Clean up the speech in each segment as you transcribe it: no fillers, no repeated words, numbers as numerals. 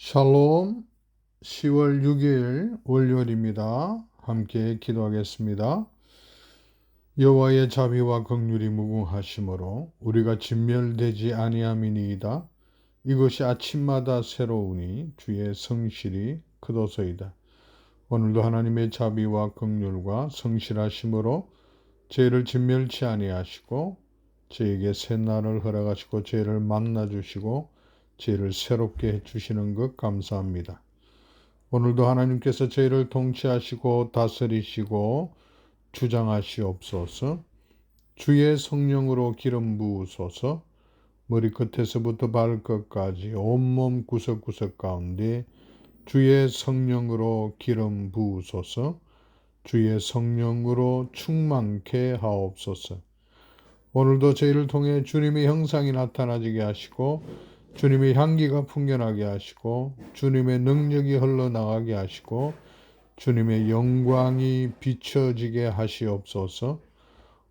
샬롬. 10월 6일 월요일입니다. 함께 기도하겠습니다. 여호와의 자비와 긍휼이 무궁하심으로 우리가 진멸되지 아니함이니이다. 이것이 아침마다 새로우니 주의 성실이 크도소이다. 오늘도 하나님의 자비와 긍휼과 성실하심으로 죄를 진멸치 아니하시고 저에게 새 날을 허락하시고 죄를 만나주시고 죄를 새롭게 해주시는 것 감사합니다. 오늘도 하나님께서 저희를 통치하시고 다스리시고 주장하시옵소서. 주의 성령으로 기름 부으소서. 머리끝에서부터 발끝까지 온몸 구석구석 가운데 주의 성령으로 기름 부으소서. 주의 성령으로 충만케 하옵소서. 오늘도 저희를 통해 주님의 형상이 나타나지게 하시고 주님의 향기가 풍겨나게 하시고 주님의 능력이 흘러나가게 하시고 주님의 영광이 비춰지게 하시옵소서.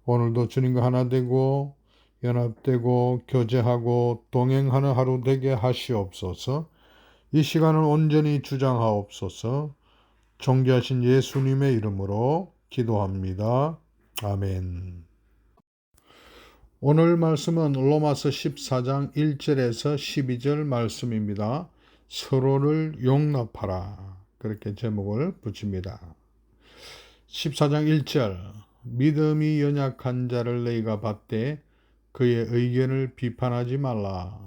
오늘도 주님과 하나 되고 연합되고 교제하고 동행하는 하루 되게 하시옵소서. 이 시간을 온전히 주장하옵소서. 존귀하신 예수님의 이름으로 기도합니다. 아멘. 오늘 말씀은 로마서 14장 1절에서 12절 말씀입니다. 서로를 용납하라. 그렇게 제목을 붙입니다. 14장 1절. 믿음이 연약한 자를 너희가 받되 그의 의견을 비판하지 말라.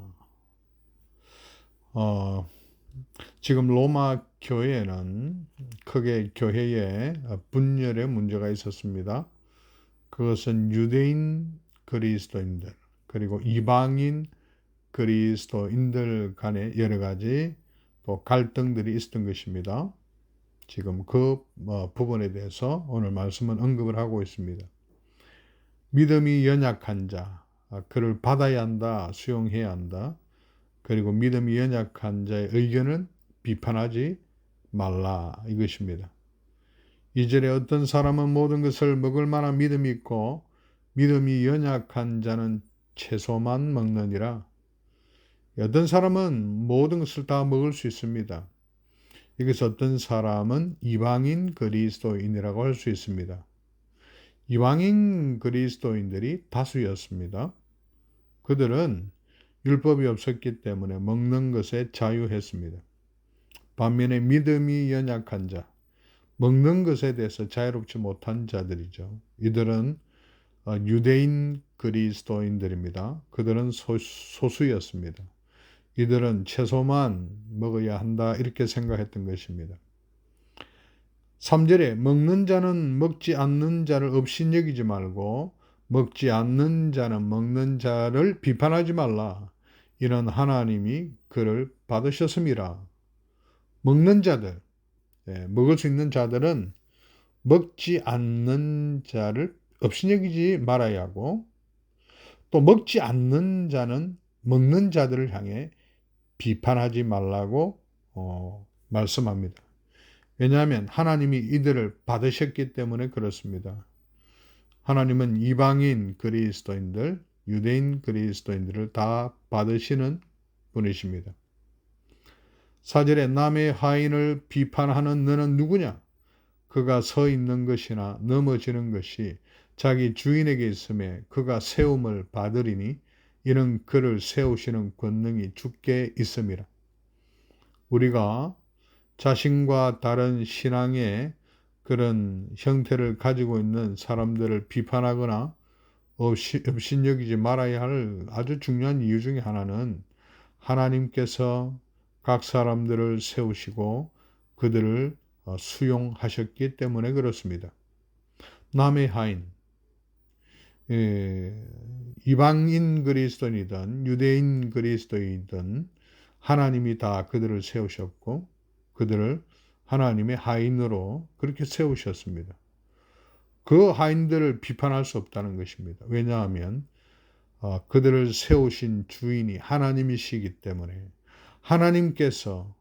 지금 로마 교회에는 크게 교회에 분열의 문제가 있었습니다. 그것은 유대인 그리스도인들 그리고 이방인 그리스도인들 간에 여러 가지 또 갈등들이 있었던 것입니다. 지금 그 부분에 대해서 오늘 말씀은 언급을 하고 있습니다. 믿음이 연약한 자, 그를 받아야 한다, 수용해야 한다. 그리고 믿음이 연약한 자의 의견은 비판하지 말라 이것입니다. 2절에 어떤 사람은 모든 것을 먹을 만한 믿음이 있고 믿음이 연약한 자는 채소만 먹느니라. 어떤 사람은 모든 것을 다 먹을 수 있습니다. 여기서 어떤 사람은 이방인 그리스도인이라고 할 수 있습니다. 이방인 그리스도인들이 다수였습니다. 그들은 율법이 없었기 때문에 먹는 것에 자유했습니다. 반면에 믿음이 연약한 자, 먹는 것에 대해서 자유롭지 못한 자들이죠. 이들은 유대인 그리스도인들입니다. 그들은 소수였습니다. 이들은 채소만 먹어야 한다 이렇게 생각했던 것입니다. 3절에 먹는 자는 먹지 않는 자를 업신여기지 말고 먹지 않는 자는 먹는 자를 비판하지 말라. 이는 하나님이 그를 받으셨음이라. 먹는 자들, 먹을 수 있는 자들은 먹지 않는 자를 업신여기지 말아야 하고 또 먹지 않는 자는 먹는 자들을 향해 비판하지 말라고 말씀합니다. 왜냐하면 하나님이 이들을 받으셨기 때문에 그렇습니다. 하나님은 이방인 그리스도인들, 유대인 그리스도인들을 다 받으시는 분이십니다. 4절에 남의 하인을 비판하는 너는 누구냐? 그가 서 있는 것이나 넘어지는 것이 자기 주인에게 있음에 그가 세움을 받으리니 이는 그를 세우시는 권능이 주께 있음이라. 우리가 자신과 다른 신앙의 그런 형태를 가지고 있는 사람들을 비판하거나 업신여기지 말아야 할 아주 중요한 이유 중에 하나는 하나님께서 각 사람들을 세우시고 그들을 수용하셨기 때문에 그렇습니다. 남의 하인, 이방인 그리스도인이든 유대인 그리스도인이든 하나님이 다 그들을 세우셨고 그들을 하나님의 하인으로 그렇게 세우셨습니다. 그 하인들을 비판할 수 없다는 것입니다. 왜냐하면 그들을 세우신 주인이 하나님이시기 때문에 하나님께서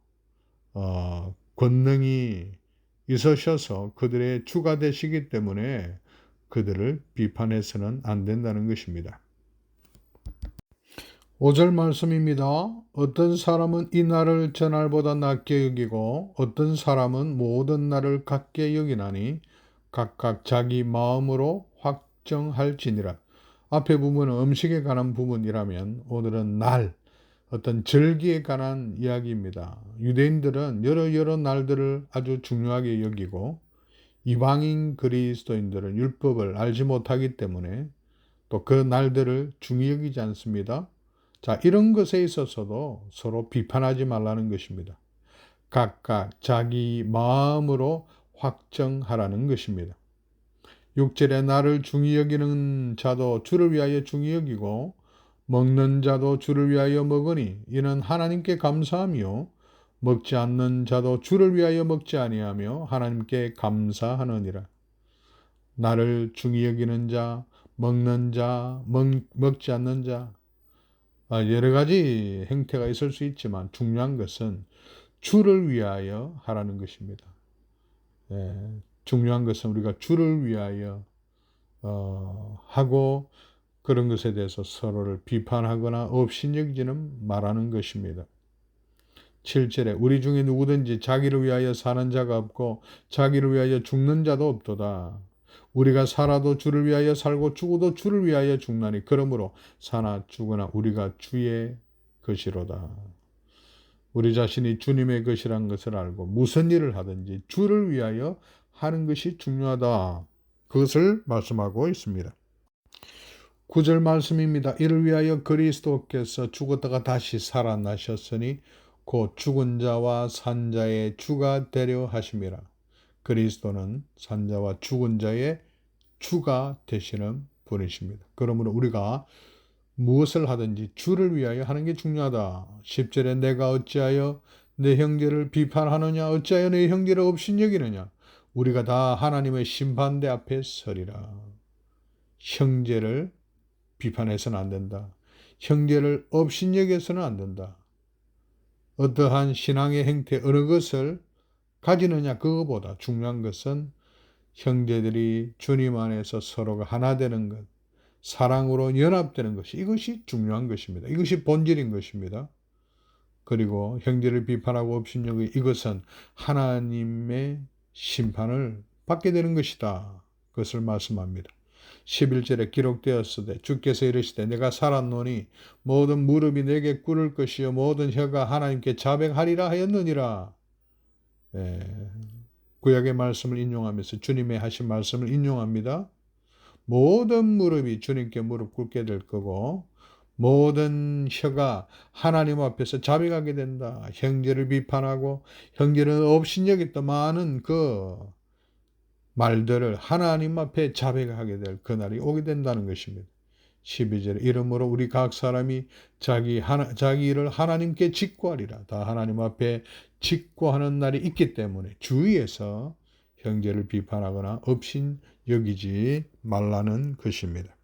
권능이 있으셔서 그들의 주가 되시기 때문에 그들을 비판해서는 안 된다는 것입니다. 5절 말씀입니다. 어떤 사람은 이 날을 저날보다 낮게 여기고 어떤 사람은 모든 날을 같게 여기나니 각각 자기 마음으로 확정할지니라. 앞에 부분은 음식에 관한 부분이라면 오늘은 날, 어떤 절기에 관한 이야기입니다. 유대인들은 여러 날들을 아주 중요하게 여기고 이방인 그리스도인들은 율법을 알지 못하기 때문에 또 그 날들을 중히 여기지 않습니다. 자, 이런 것에 있어서도 서로 비판하지 말라는 것입니다. 각각 자기 마음으로 확정하라는 것입니다. 6절에 나를 중히 여기는 자도 주를 위하여 중히 여기고 먹는 자도 주를 위하여 먹으니 이는 하나님께 감사하며 먹지 않는 자도 주를 위하여 먹지 아니하며 하나님께 감사하느니라. 나를 중히 여기는 자, 먹는 자, 먹지 않는 자, 여러 가지 행태가 있을 수 있지만 중요한 것은 주를 위하여 하라는 것입니다. 중요한 것은 우리가 주를 위하여 하고 그런 것에 대해서 서로를 비판하거나 업신여기지는 말하는 것입니다. 7절에 우리 중에 누구든지 자기를 위하여 사는 자가 없고 자기를 위하여 죽는 자도 없도다. 우리가 살아도 주를 위하여 살고 죽어도 주를 위하여 죽나니 그러므로 사나 죽으나 우리가 주의 것이로다. 우리 자신이 주님의 것이란 것을 알고 무슨 일을 하든지 주를 위하여 하는 것이 중요하다. 그것을 말씀하고 있습니다. 9절 말씀입니다. 이를 위하여 그리스도께서 죽었다가 다시 살아나셨으니 곧 죽은 자와 산 자의 주가 되려 하심이라. 그리스도는 산 자와 죽은 자의 주가 되시는 분이십니다. 그러므로 우리가 무엇을 하든지 주를 위하여 하는 게 중요하다. 10절에 내가 어찌하여 내 형제를 비판하느냐 어찌하여 내 형제를 업신여기느냐 우리가 다 하나님의 심판대 앞에 서리라. 형제를 비판해서는 안 된다. 형제를 업신여겨서는 안 된다. 어떠한 신앙의 행태 어느 것을 가지느냐 그거보다 중요한 것은 형제들이 주님 안에서 서로가 하나 되는 것, 사랑으로 연합되는 것이 이것이 중요한 것입니다. 이것이 본질인 것입니다. 그리고 형제를 비판하고 업신여기 이것은 하나님의 심판을 받게 되는 것이다. 그것을 말씀합니다. 11절에 기록되었으되 주께서 이르시되 내가 살았노니 모든 무릎이 내게 꿇을 것이요 모든 혀가 하나님께 자백하리라 하였느니라. 구약의 말씀을 인용하면서 주님의 하신 말씀을 인용합니다. 모든 무릎이 주님께 무릎 꿇게 될 거고 모든 혀가 하나님 앞에서 자백하게 된다. 형제를 비판하고 형제를 업신여겼다 많은 그 말들을 하나님 앞에 자백하게 될 그날이 오게 된다는 것입니다. 12절에 이러므로 우리 각 사람이 자기 일을 하나님께 직고하리라. 다 하나님 앞에 직고하는 날이 있기 때문에 주위에서 형제를 비판하거나 업신 여기지 말라는 것입니다.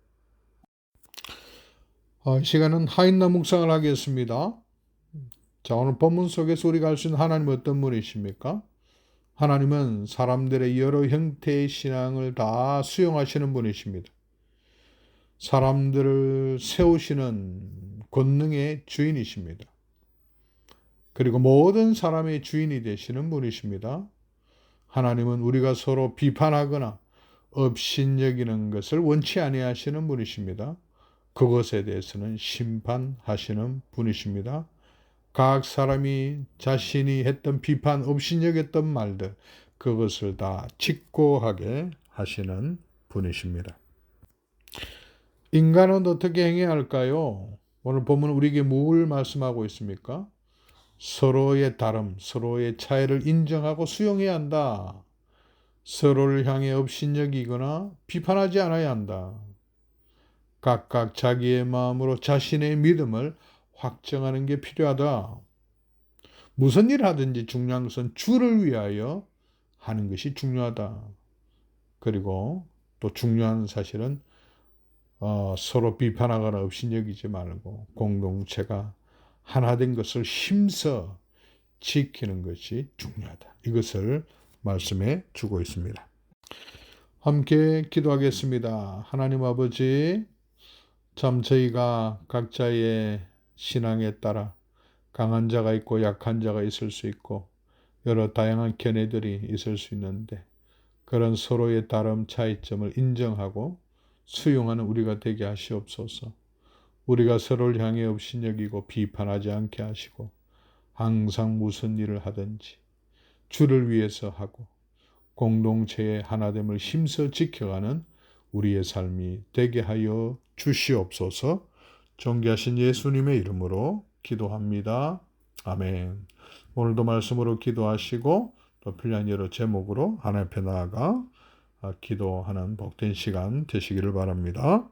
이 시간은 하인나 묵상을 하겠습니다. 자, 오늘 본문 속에서 우리가 알 수 있는 하나님은 어떤 분이십니까? 하나님은 사람들의 여러 형태의 신앙을 다 수용하시는 분이십니다. 사람들을 세우시는 권능의 주인이십니다. 그리고 모든 사람의 주인이 되시는 분이십니다. 하나님은 우리가 서로 비판하거나 업신여기는 것을 원치 아니하시는 분이십니다. 그것에 대해서는 심판하시는 분이십니다. 각 사람이 자신이 했던 비판, 업신여겼던 말들 그것을 다 직고하게 하시는 분이십니다. 인간은 어떻게 행해야 할까요? 오늘 보면 우리에게 뭘 말씀하고 있습니까? 서로의 다름, 서로의 차이를 인정하고 수용해야 한다. 서로를 향해 업신여기거나 비판하지 않아야 한다. 각각 자기의 마음으로 자신의 믿음을 확정하는 게 필요하다. 무슨 일 하든지 중요한 것은 주를 위하여 하는 것이 중요하다. 그리고 또 중요한 사실은 서로 비판하거나 업신여기지 말고 공동체가 하나 된 것을 힘써 지키는 것이 중요하다. 이것을 말씀해 주고 있습니다. 함께 기도하겠습니다. 하나님 아버지, 참 저희가 각자의 신앙에 따라 강한 자가 있고 약한 자가 있을 수 있고 여러 다양한 견해들이 있을 수 있는데 그런 서로의 다름 차이점을 인정하고 수용하는 우리가 되게 하시옵소서. 우리가 서로를 향해 업신여기고 비판하지 않게 하시고 항상 무슨 일을 하든지 주를 위해서 하고 공동체의 하나됨을 힘써 지켜가는 우리의 삶이 되게 하여 주시옵소서. 존귀하신 예수님의 이름으로 기도합니다. 아멘. 오늘도 말씀으로 기도하시고 또 필요한 여러 제목으로 하나님 앞에 나아가 기도하는 복된 시간 되시기를 바랍니다.